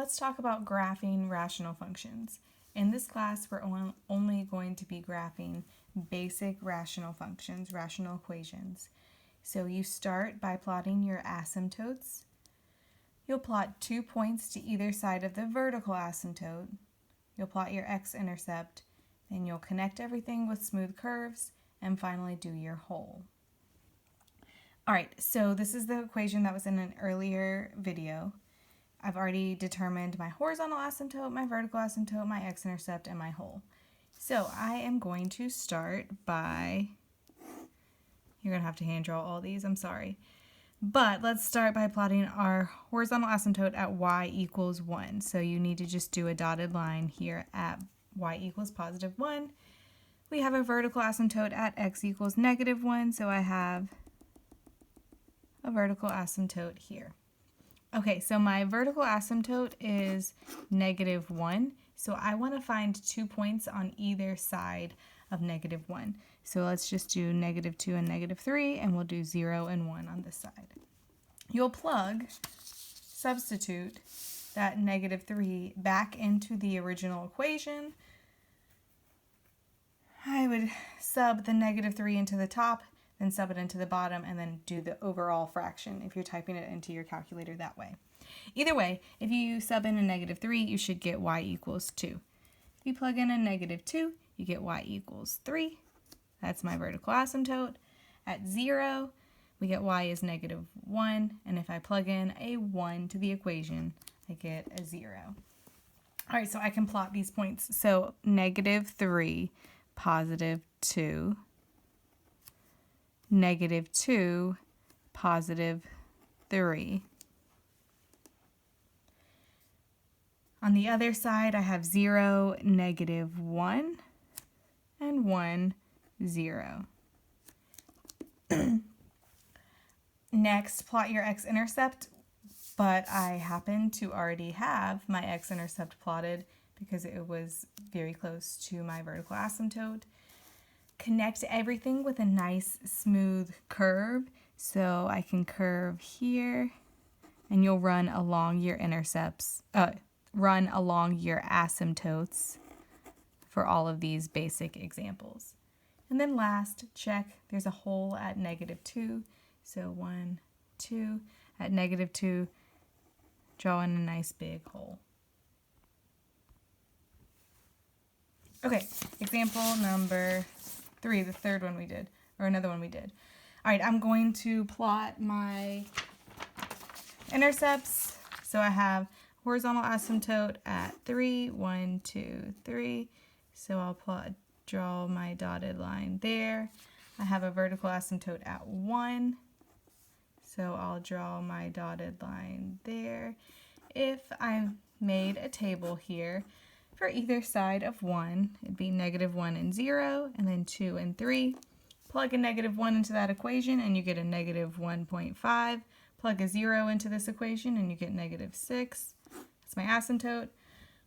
let's talk about graphing rational functions. In this class, we're only going to be graphing basic rational functions, rational equations. So you start by plotting your asymptotes. You'll plot 2 points to either side of the vertical asymptote. You'll plot your x-intercept, then you'll connect everything with smooth curves, and finally do your whole. All right, so this is the equation that was in an earlier video. I've already determined my horizontal asymptote, my vertical asymptote, my x-intercept, and my whole. So I am going to start by, you're going to have to hand draw all these, I'm sorry. But let's start by plotting our horizontal asymptote at y equals 1. So you need to just do a dotted line here at y equals positive 1. We have a vertical asymptote at x equals negative 1, so I have a vertical asymptote here. Okay, so my vertical asymptote is negative 1, so I want to find 2 points on either side of negative 1. So let's just do negative 2 and negative 3, and we'll do 0 and 1 on this side. You'll substitute that negative 3 back into the original equation. I would sub the negative 3 into the top, then sub it into the bottom, and then do the overall fraction if you're typing it into your calculator that way. Either way, if you sub in a negative 3, you should get y equals 2. If you plug in a negative 2, you get y equals 3. That's my vertical asymptote. At 0, we get y is negative 1, and if I plug in a 1 to the equation, I get a 0. All right, so I can plot these points. So negative 3, positive 2, negative 2, positive 3. On the other side, I have 0, negative 1, and 1, 0. Next, plot your x-intercept, but I happen to already have my x-intercept plotted because it was very close to my vertical asymptote. Connect everything with a nice smooth curve, so I can curve here, and you'll run along your run along your asymptotes for all of these basic examples. And then last, check, there's a hole at negative 2. So 1, 2, at negative 2, draw in a nice big hole. Okay, example number 3, the third one we did, or another one we did. All right, I'm going to plot my intercepts. So I have horizontal asymptote at 3, 1, 2, 3. So I'll draw my dotted line there. I have a vertical asymptote at 1. So I'll draw my dotted line there. If I made a table here, for either side of 1, it'd be negative 1 and 0, and then 2 and 3. Plug a negative 1 into that equation, and you get a negative 1.5. Plug a 0 into this equation, and you get negative 6. That's my asymptote.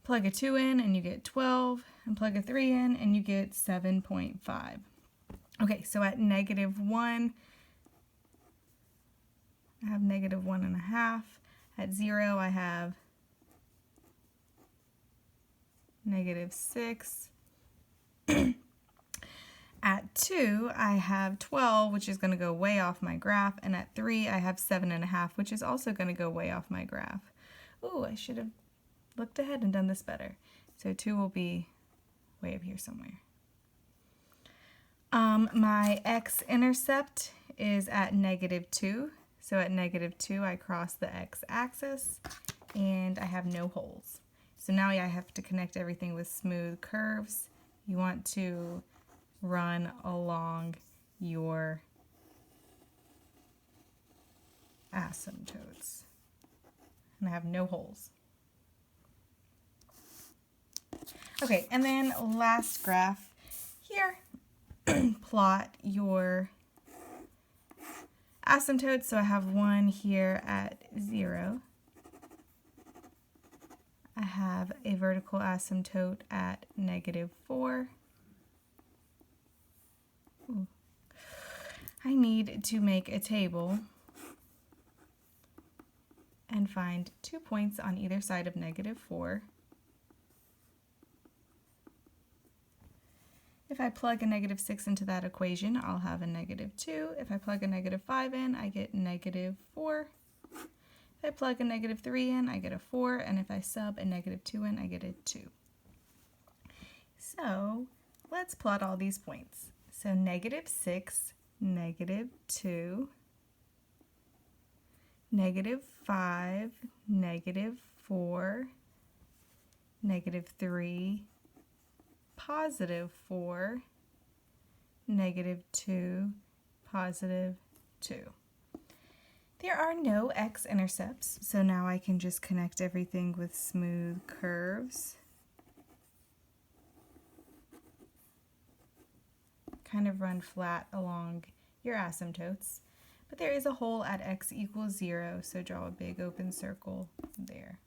Plug a 2 in, and you get 12. And plug a 3 in, and you get 7.5. Okay, so at negative 1, I have negative 1.5. At 0, I have negative 6. At 2, I have 12, which is going to go way off my graph. And at 3, I have 7.5, which is also going to go way off my graph. Ooh, I should have looked ahead and done this better. So 2 will be way up here somewhere. My x-intercept is at negative 2. So at negative 2, I cross the x-axis, and I have no holes. So now I have to connect everything with smooth curves. You want to run along your asymptotes. And I have no holes. Okay, and then last graph here, plot your asymptotes. So I have 1 here at 0. I have a vertical asymptote at negative 4. Ooh. I need to make a table and find 2 points on either side of -4. If I plug a -6 into that equation, I'll have a -2. If I plug a -5 in, I get -4. If I plug a -3 in, I get a 4. And if I sub a -2 in, I get a 2. So let's plot all these points. So -6, -2, -5, -4, -3, +4, -2, +2. There are no x-intercepts, so now I can just connect everything with smooth curves. Kind of run flat along your asymptotes. But there is a hole at x = 0, so draw a big open circle there.